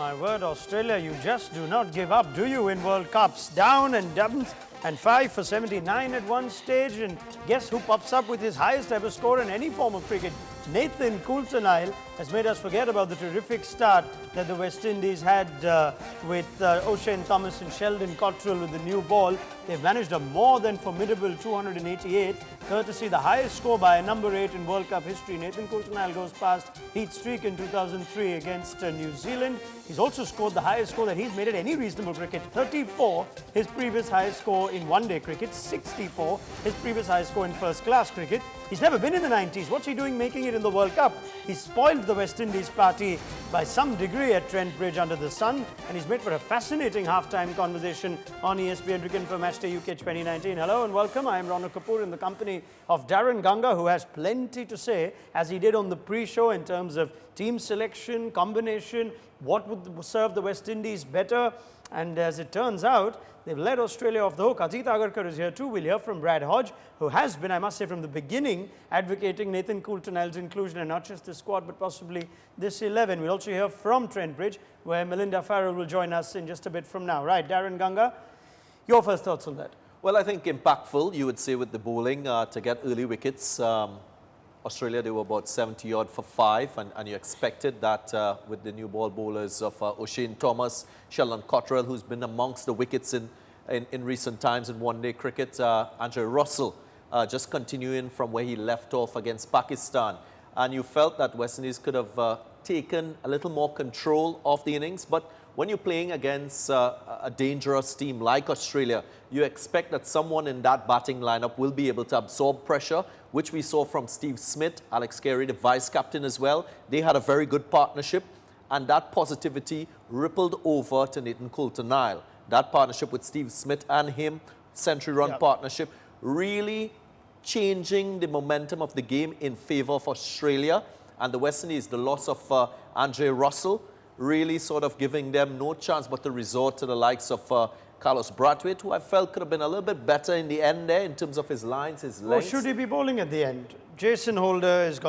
My word, Australia, you just do not give up, do you, in World Cups? Down and down and 5 for 79 at one stage. And guess who pops up with his highest ever score in any form of cricket? Nathan Coulter-Nile has made us forget about the terrific start that the West Indies had with O'Shane Thomas and Sheldon Cottrell with the new ball. They've managed a more than formidable 288, courtesy the highest score by a number 8 in World Cup history. Nathan Coulter-Nile goes past Heath Streak in 2003 against New Zealand. He's also scored the highest score that he's made at any reasonable cricket, 34, his previous highest score in one-day cricket, 64, his previous highest score in first-class cricket. He's never been in the 90s. What's he doing making it in the World Cup? He's spoiled the West Indies party by some degree at Trent Bridge under the sun, and he's made for a fascinating half-time conversation on ESPN Cricinfo Matchday UK 2019. Hello and welcome. I am Ronak Kapoor in the company of Darren Ganga, who has plenty to say, as he did on the pre-show, in terms of team selection, combination, what would serve the West Indies better. And as it turns out, they've let Australia off the hook. Ajit Agarkar is here too. We'll hear from Brad Hodge, who has been, I must say, from the beginning, advocating Nathan Coulter-Nile's inclusion, and not just this squad, but possibly this 11. We'll also hear from Trent Bridge, where Melinda Farrell will join us in just a bit from now. Right, Darren Ganga, your first thoughts on that? Well, I think impactful, you would say, with the bowling to get early wickets. Australia, they were about 70-odd for 5, and you expected that with the new ball bowlers of O'Shane Thomas, Sheldon Cottrell, who's been amongst the wickets in recent times in one-day cricket, Andre Russell, just continuing from where he left off against Pakistan. And you felt that West Indies could have taken a little more control of the innings, but when you're playing against a dangerous team like Australia, you expect that someone in that batting lineup will be able to absorb pressure, which we saw from Steve Smith, Alex Carey, the vice-captain as well. They had a very good partnership, and that positivity rippled over to Nathan Coulter-Nile. That partnership with Steve Smith and him, century-run partnership, really changing the momentum of the game in favour of Australia. And the West Indies, the loss of Andre Russell, really sort of giving them no chance but to resort to the likes of Carlos Brathwaite, who I felt could have been a little bit better in the end there in terms of his lines, his lengths. Or should he be bowling at the end? Jason Holder has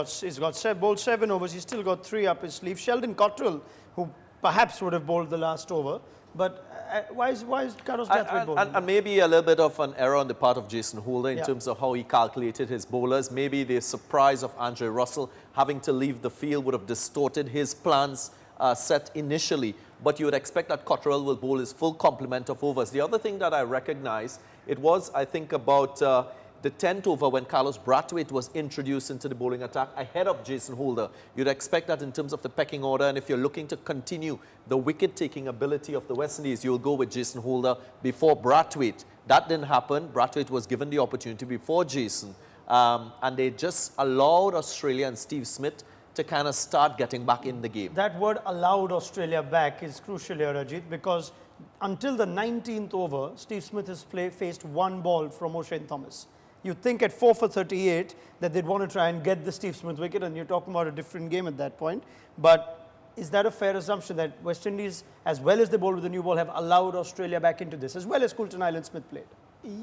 bowled 7 overs. He's still got 3 up his sleeve. Sheldon Cottrell, who perhaps would have bowled the last over, but why is Carlos Brathwaite bowling? And maybe a little bit of an error on the part of Jason Holder in terms of how he calculated his bowlers. Maybe the surprise of Andre Russell having to leave the field would have distorted his plans set initially, but you would expect that Cottrell will bowl his full complement of overs. The other thing that I recognize, it was, I think, about the 10th over when Carlos Brathwaite was introduced into the bowling attack ahead of Jason Holder. You'd expect that in terms of the pecking order, and if you're looking to continue the wicket-taking ability of the West Indies, you'll go with Jason Holder before Brathwaite. That didn't happen. Brathwaite was given the opportunity before Jason, and they just allowed Australia and Steve Smith to kind of start getting back in the game. That word allowed Australia back is crucial here, Ajit, because until the 19th over, Steve Smith has faced 1 ball from O'Shane Thomas. You'd think at 4 for 38 that they'd want to try and get the Steve Smith wicket, and you're talking about a different game at that point. But is that a fair assumption that West Indies, as well as they bowled with the new ball, have allowed Australia back into this, as well as Coulter-Nile and Smith played?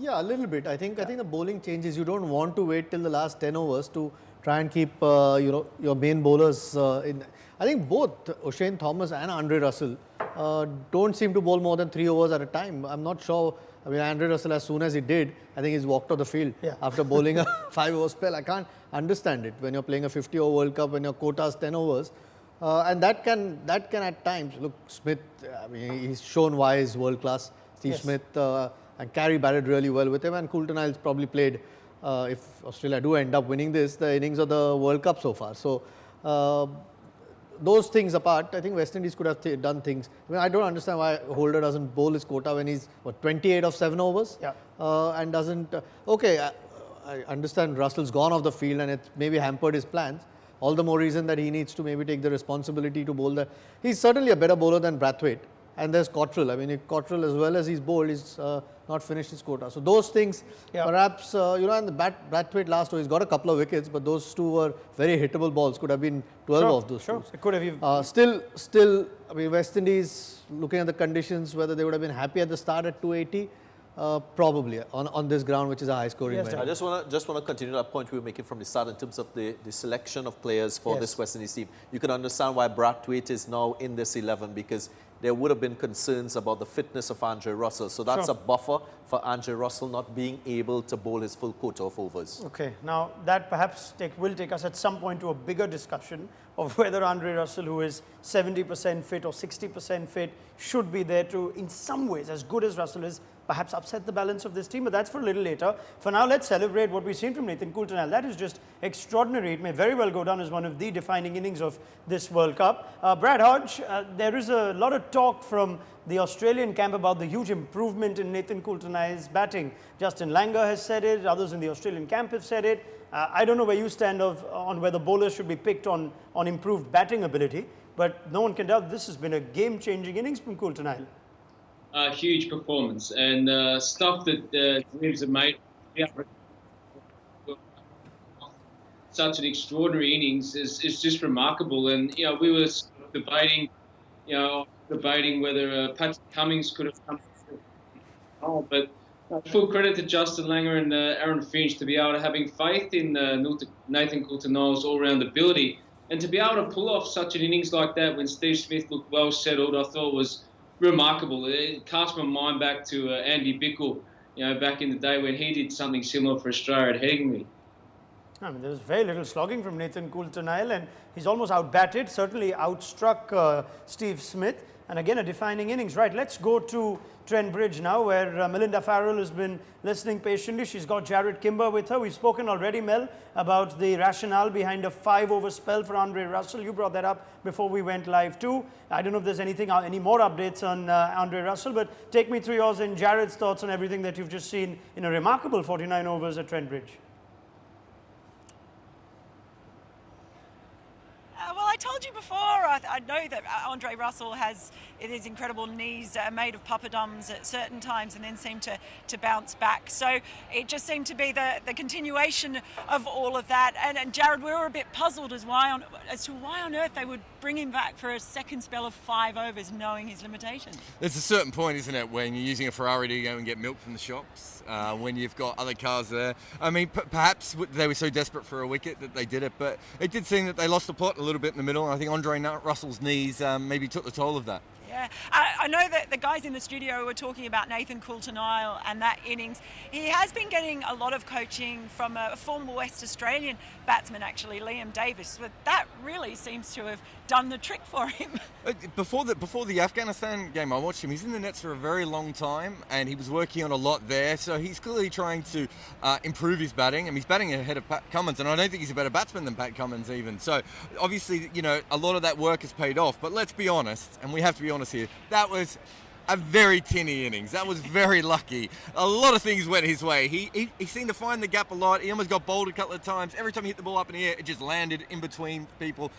Yeah, a little bit. I think the bowling changes. You don't want to wait till the last 10 overs to try and keep your main bowlers in. I think both O'Shane Thomas and Andre Russell don't seem to bowl more than 3 overs at a time. I'm not sure. I mean, Andre Russell, as soon as he did, I think he's walked off the field after bowling a 5-over spell. I can't understand it when you're playing a 50-over World Cup when your quota's 10 overs. And that can at times, look, Smith, I mean, he's shown why he's world class. Steve Smith and Carey batted really well with him, and Coulter-Nile's probably played, if Australia do end up winning this, the innings of the World Cup so far. So those things apart, I think West Indies could have done things. I mean, I don't understand why Holder doesn't bowl his quota when he's 28 of 7 overs and doesn't. I understand Russell's gone off the field and it maybe hampered his plans. All the more reason that he needs to maybe take the responsibility to bowl that. He's certainly a better bowler than Brathwaite. And there's Cottrell. I mean, if Cottrell, as well as he's bowled, he's not finished his quota. So those things, perhaps, and the Brathwaite last over, he's got a couple of wickets, but those 2 were very hittable balls. Could have been 12 of those. It could have. Still, I mean, West Indies, looking at the conditions, whether they would have been happy at the start at 280, probably on this ground, which is a high-scoring Yes, venue. I just want to continue that point we were making from the start in terms of the selection of players for this West Indies team. You can understand why Brathwaite is now in this 11 because there would have been concerns about the fitness of Andre Russell. So that's a buffer for Andre Russell not being able to bowl his full quota of overs. Okay, now that perhaps will take us at some point to a bigger discussion of whether Andre Russell, who is 70% fit or 60% fit, should be there to, in some ways, as good as Russell is, perhaps upset the balance of this team, but that's for a little later. For now, let's celebrate what we've seen from Nathan Coulter-Nile. That is just extraordinary. It may very well go down as one of the defining innings of this World Cup. Brad Hodge, there is a lot of talk from the Australian camp about the huge improvement in Nathan Coulter-Nile's batting. Justin Langer has said it, others in the Australian camp have said it. I don't know where you stand on whether bowlers should be picked on improved batting ability, but no one can doubt this has been a game-changing innings from Coulter-Nile. Huge performance and stuff that teams have made. Such an extraordinary innings is just remarkable. And we were debating, whether Patrick Cummins could have come. But full credit to Justin Langer and Aaron Finch to be able to having faith in Nathan Coulter-Nile's all-round ability, and to be able to pull off such an innings like that when Steve Smith looked well settled, I thought was remarkable. It cast my mind back to Andy Bickle, back in the day when he did something similar for Australia at Headingley. I mean, there's very little slogging from Nathan Coulter-Nile, and he's almost outbatted, certainly outstruck Steve Smith. And again, a defining innings. Right, let's go to Trent Bridge now, where Melinda Farrell has been listening patiently. She's got Jared Kimber with her. We've spoken already, Mel, about the rationale behind a 5-over spell for Andre Russell. You brought that up before we went live too. I don't know if there's any more updates on Andre Russell, but take me through yours and Jared's thoughts on everything that you've just seen in a remarkable 49 overs at Trent Bridge. Well, I told you before, I know that Andre Russell has his incredible knees made of poppadoms at certain times and then seem to bounce back. So it just seemed to be the continuation of all of that. And Jared, we were a bit puzzled as to why on earth they would bring him back for a second spell of 5 overs, knowing his limitations. There's a certain point, isn't it, when you're using a Ferrari to go and get milk from the shops, when you've got other cars there. I mean, perhaps they were so desperate for a wicket that they did it, but it did seem that they lost the plot a little bit in the middle, and I think Andre Russell's knees maybe took the toll of that. Yeah, I know that the guys in the studio were talking about Nathan Coulter-Nile and that innings. He has been getting a lot of coaching from a former West Australian batsman, actually, Liam Davis. But that really seems to have done the trick for him. Before the Afghanistan game, I watched him. He's in the nets for a very long time, and he was working on a lot there. So he's clearly trying to improve his batting. And he's batting ahead of Pat Cummins, and I don't think he's a better batsman than Pat Cummins even. So obviously, a lot of that work has paid off. But let's be honest, and we have to be honest here, that was a very tinny innings. That was very lucky. A lot of things went his way. He seemed to find the gap a lot. He almost got bowled a couple of times. Every time he hit the ball up in the air, it just landed in between people.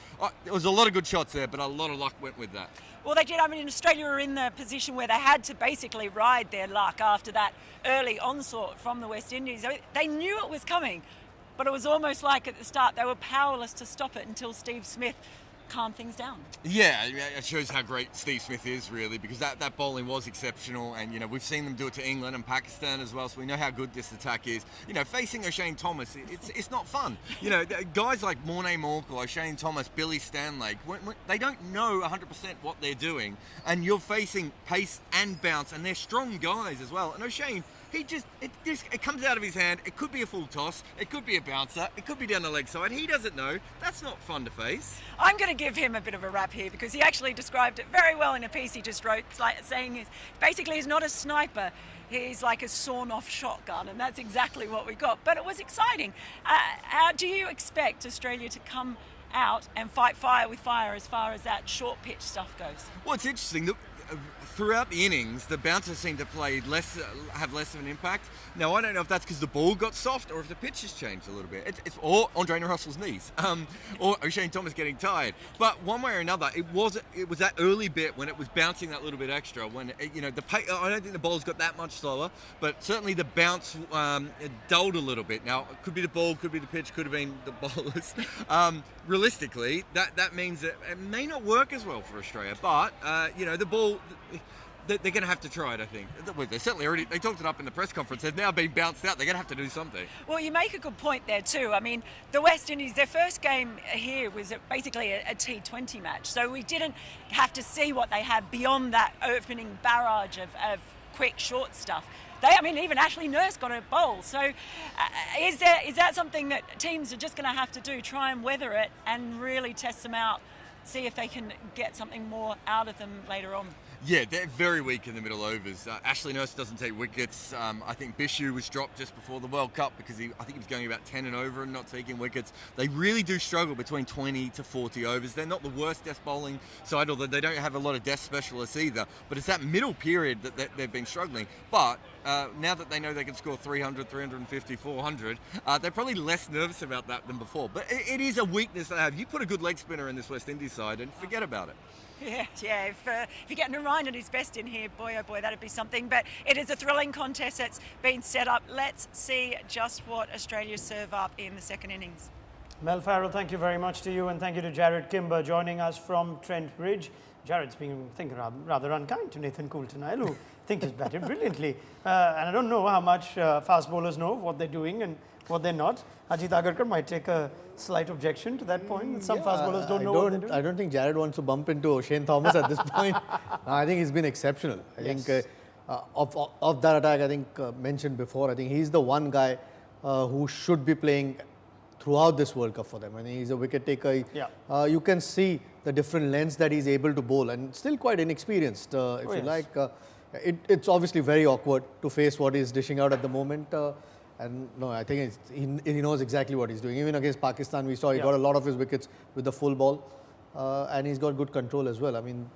There was a lot of good shots there, but a lot of luck went with that. Well, they did. I mean, Australia were in the position where they had to basically ride their luck after that early onslaught from the West Indies. They knew it was coming, but it was almost like at the start they were powerless to stop it until Steve Smith calm things down. Yeah, it shows how great Steve Smith is, really, because that bowling was exceptional, and we've seen them do it to England and Pakistan as well, so we know how good this attack is. Facing O'Shane Thomas, it's not fun. Guys like Morne Morkel, O'Shane Thomas, Billy Stanlake, they don't know 100% what they're doing, and you're facing pace and bounce, and they're strong guys as well. And O'Shane, it comes out of his hand. It could be a full toss. It could be a bouncer. It could be down the leg side. He doesn't know. That's not fun to face. I'm going to give him a bit of a rap here because he actually described it very well in a piece he just wrote, saying basically he's not a sniper. He's like a sawn-off shotgun, and that's exactly what we got. But it was exciting. How do you expect Australia to come out and fight fire with fire as far as that short pitch stuff goes? Well, it's interesting. Throughout the innings, the bouncers seem to have less of an impact. Now, I don't know if that's because the ball got soft or if the pitch has changed a little bit. Or Andre Russell's knees, or O'Shane Thomas getting tired. But one way or another, it was that early bit when it was bouncing that little bit extra. When I don't think the ball's got that much slower, but certainly the bounce dulled a little bit. Now, it could be the ball, could be the pitch, could have been the bowlers. Realistically, that means that it may not work as well for Australia. But the ball. they're going to have to try it, I think. Well, they certainly already, they talked it up in the press conference. They've now been bounced out. They're going to have to do something. Well, you make a good point there too. I mean, the West Indies, their first game here was basically a T20 match. So we didn't have to see what they had beyond that opening barrage of quick, short stuff. Even Ashley Nurse got a bowl. So is that something that teams are just going to have to do, try and weather it and really test them out, see if they can get something more out of them later on? Yeah, they're very weak in the middle overs. Ashley Nurse doesn't take wickets. I think Bishu was dropped just before the World Cup because I think he was going about 10 and over and not taking wickets. They really do struggle between 20 to 40 overs. They're not the worst death bowling side, although they don't have a lot of death specialists either. But it's that middle period that they've been struggling. But now that they know they can score 300, 350, 400, they're probably less nervous about that than before. But it is a weakness they have. You put a good leg spinner in this West Indies side and forget about it. Yeah. If you get Narayan at his best in here, boy, oh boy, that'd be something. But it is a thrilling contest that's been set up. Let's see just what Australia serve up in the second innings. Mel Farrell, thank you very much to you, and thank you to Jared Kimber joining us from Trent Bridge. Jared's been, I think, rather unkind to Nathan Coulter-Nile, who I think has batted brilliantly. And I don't know how much fast bowlers know what they're doing and what they're not. Ajit Agarkar might take a slight objection to that point. Some fast bowlers don't know what they're doing. I don't think Jared wants to bump into O'Shane Thomas at this point. I think he's been exceptional. I think of that attack, I think mentioned before, I think he's the one guy who should be playing throughout this World Cup for them. I think he's a wicket taker. You can see the different lengths that he's able to bowl, and still quite inexperienced, if you like. It's obviously very awkward to face what he's dishing out at the moment. And no, I think he knows exactly what he's doing. Even against Pakistan, we saw he got a lot of his wickets with the full ball. And he's got good control as well. I mean,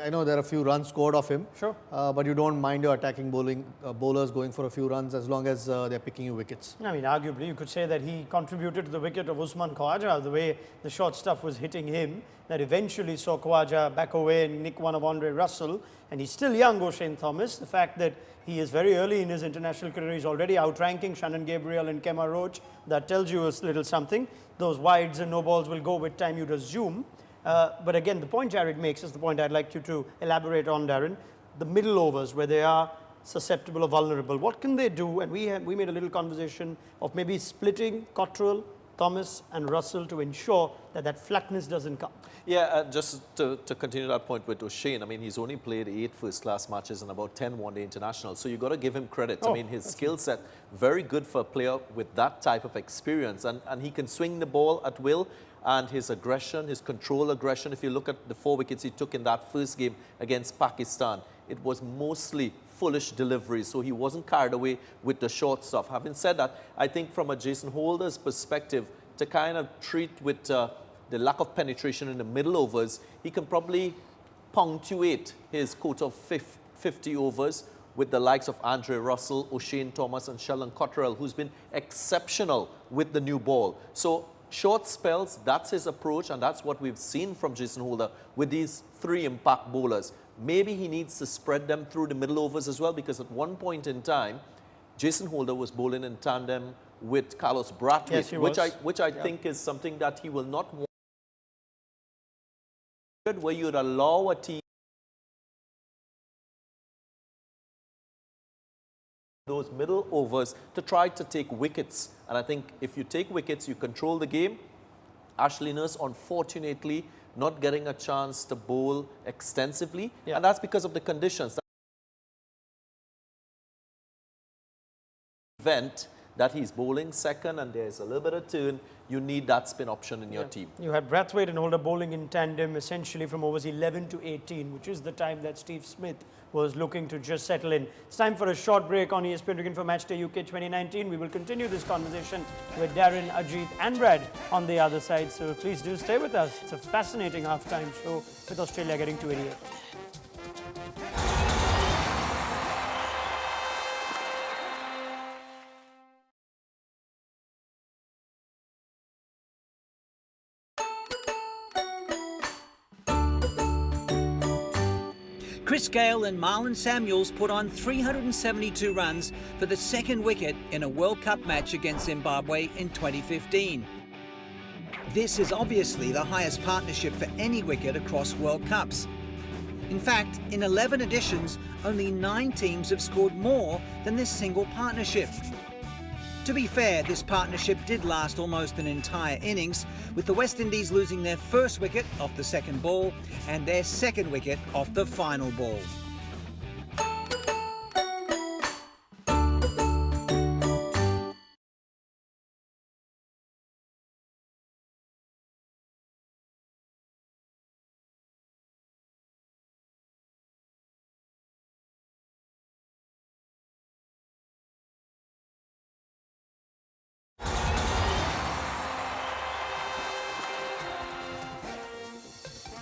I know there are a few runs scored off him. Sure. But you don't mind your attacking bowlers going for a few runs as long as they're picking you wickets. I mean, arguably, you could say that he contributed to the wicket of Usman Khawaja, the way the short stuff was hitting him, that eventually saw Khawaja back away and nick one of Andre Russell. And he's still young, O'Shane Thomas. The fact that he is very early in his international career, he's already outranking Shannon Gabriel and Kemar Roach. That tells you a little something. Those wides and no balls will go with time, you'd assume. But again, the point Jared makes is the point I'd like you to elaborate on, Darren. The middle overs where they are susceptible or vulnerable. What can they do? And we made a little conversation of maybe splitting Cottrell, Thomas and Russell to ensure that that flatness doesn't come. Yeah, just to continue that point with O'Shane, I mean, he's only played 8 first-class matches and about 10 one-day internationals. So you've got to give him credit. I mean, his skill set, very good for a player with that type of experience. And he can swing the ball at will. And his aggression, his control aggression, if you look at the 4 wickets he took in that first game against Pakistan, it was mostly foolish deliveries, so he wasn't carried away with the short stuff. Having said that, I think from a Jason Holder's perspective, to kind of treat with the lack of penetration in the middle overs, he can probably punctuate his quota of 50 overs with the likes of Andre Russell, O'Shane Thomas and Sheldon Cottrell, who's been exceptional with the new ball. So short spells, that's his approach, and that's what we've seen from Jason Holder with these 3 impact bowlers. Maybe he needs to spread them through the middle overs as well, because at one point in time, Jason Holder was bowling in tandem with Carlos Brathwaite, which I think is something that he will not want, where you'd allow a team those middle overs to try to take wickets. And I think if you take wickets, you control the game. Ashley Nurse, unfortunately, not getting a chance to bowl extensively, and that's because of the conditions. Event that he's bowling second and there's a little bit of turn, you need that spin option in your team. You had Brathwaite and Holder bowling in tandem essentially from overs 11 to 18, which is the time that Steve Smith was looking to just settle in. It's time for a short break on ESPN Cricinfo Matchday UK 2019. We will continue this conversation with Darren, Ajit and Brad on the other side, so please do stay with us. It's a fascinating halftime show with Australia getting 288. Chris Gayle and Marlon Samuels put on 372 runs for the second wicket in a World Cup match against Zimbabwe in 2015. This is obviously the highest partnership for any wicket across World Cups. In fact, in 11 editions, only 9 teams have scored more than this single partnership. To be fair, this partnership did last almost an entire innings, with the West Indies losing their first wicket off the second ball and their second wicket off the final ball.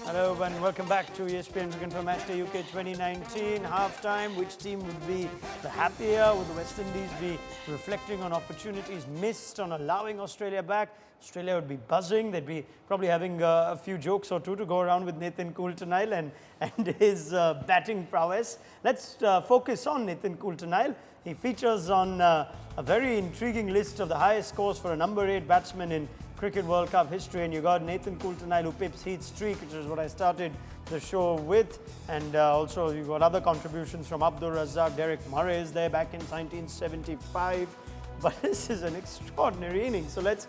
Hello and welcome back to ESPN Cricinfo Matchday UK 2019 half-time. Which team would be the happier? Would the West Indies be reflecting on opportunities missed on allowing Australia back? Australia would be buzzing. They'd be probably having a few jokes or two to go around with Nathan Coulter-Nile and his batting prowess. Let's focus on Nathan Coulter-Nile. He features on a very intriguing list of the highest scores for a number 8 batsman in Cricket World Cup history, and you got Nathan Coulter-Nile, who pips Heat streak, which is what I started the show with, and also you got other contributions from Abdul Razak. Derek Murray is there back in 1975, but this is an extraordinary inning. So let's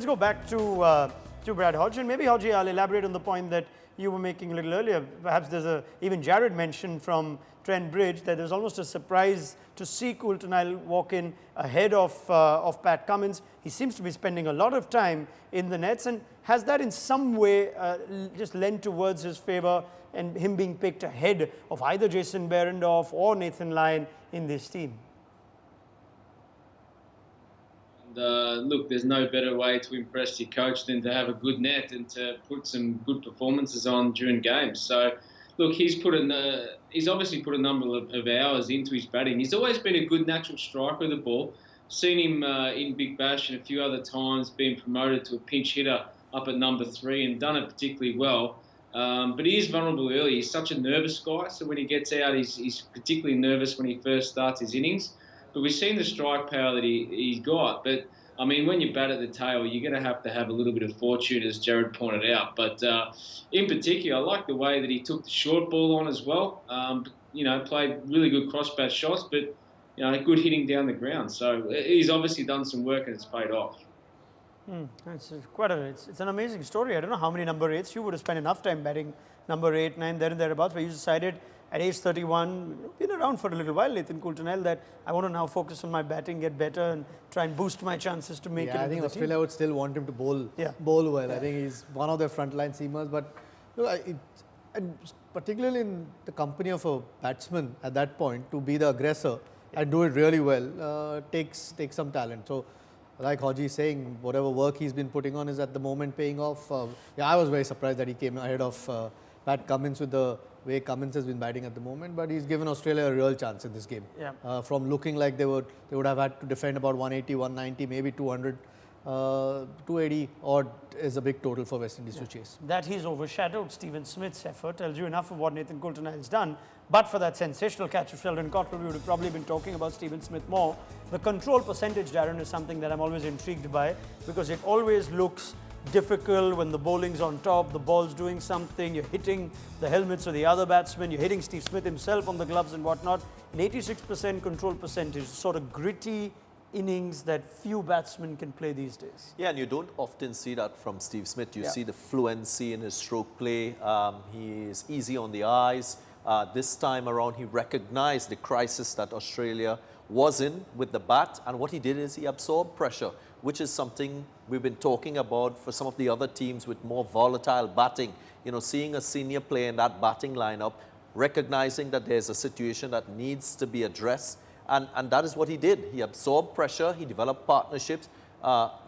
go back to Brad Hodge, and maybe Hodge, I'll elaborate on the point that you were making a little earlier. Perhaps there's even Jared mentioned from Trent Bridge that there's almost a surprise to see Coulter-Nile walk in ahead of Pat Cummins. He seems to be spending a lot of time in the nets, and has that in some way just lent towards his favour and him being picked ahead of either Jason Behrendorff or Nathan Lyon in this team? Look, there's no better way to impress your coach than to have a good net and to put some good performances on during games. So, look, he's obviously put a number of hours into his batting. He's always been a good natural striker of the ball. Seen him in Big Bash and a few other times being promoted to a pinch hitter up at number 3 and done it particularly well. But he is vulnerable early. He's such a nervous guy, so when he gets out, he's particularly nervous when he first starts his innings. But we've seen the strike power that he's got. But, I mean, when you bat at the tail, you're going to have a little bit of fortune, as Jared pointed out. But in particular, I like the way that he took the short ball on as well. Played really good cross-bat shots, but, good hitting down the ground. So he's obviously done some work and it's paid off. It's an amazing story. I don't know how many number 8s. You would have spent enough time batting number 8, 9, there and thereabouts, but you decided at age 31, been around for a little while, Nathan Coulter-Nile, that I want to now focus on my batting, get better, and try and boost my chances to make it. I think Australia would still want him to bowl well. I think he's one of their frontline seamers, but look, and particularly in the company of a batsman at that point, to be the aggressor and do it really well takes some talent. So, like Hodgie is saying, whatever work he's been putting on is at the moment paying off. I was very surprised that he came ahead of Pat Cummins with the way Cummins has been batting at the moment, but he's given Australia a real chance in this game. From looking like they would have had to defend about 180, 190, maybe 200, 280 odd is a big total for West Indies to chase. That he's overshadowed Stephen Smith's effort tells you enough of what Nathan Coulter-Nile has done. But for that sensational catch of Sheldon Cottrell, we would have probably been talking about Stephen Smith more. The control percentage, Darren, is something that I'm always intrigued by, because it always looks difficult when the bowling's on top, the ball's doing something, you're hitting the helmets of the other batsmen, you're hitting Steve Smith himself on the gloves and whatnot. An 86% control percentage, sort of gritty innings that few batsmen can play these days. Yeah, and you don't often see that from Steve Smith. You see the fluency in his stroke play. He is easy on the eyes. This time around, he recognized the crisis that Australia was in with the bat, and what he did is he absorbed pressure, which is something we've been talking about for some of the other teams with more volatile batting. Seeing a senior player in that batting lineup, recognizing that there's a situation that needs to be addressed, and that is what he did. He absorbed pressure, he developed partnerships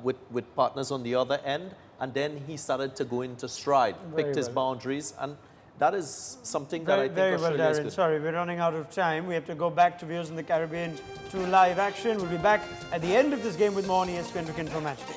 with partners on the other end, and then he started to go into stride, picked his boundaries, and that is something that I think Australia is good. Sorry, we're running out of time. We have to go back to viewers in the Caribbean to live action. We'll be back at the end of this game with more on ESPN Cricinfo Matchday.